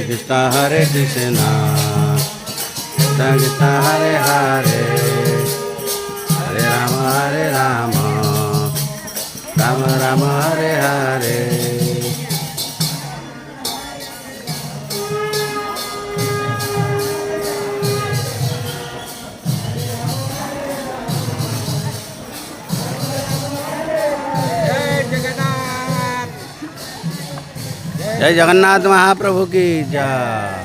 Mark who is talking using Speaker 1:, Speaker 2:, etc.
Speaker 1: कृष्ण कृष्ण कृष्ण हरे हरे हरे राम राम राम हरे हरे। जय जगन्नाथ महाप्रभु की जय।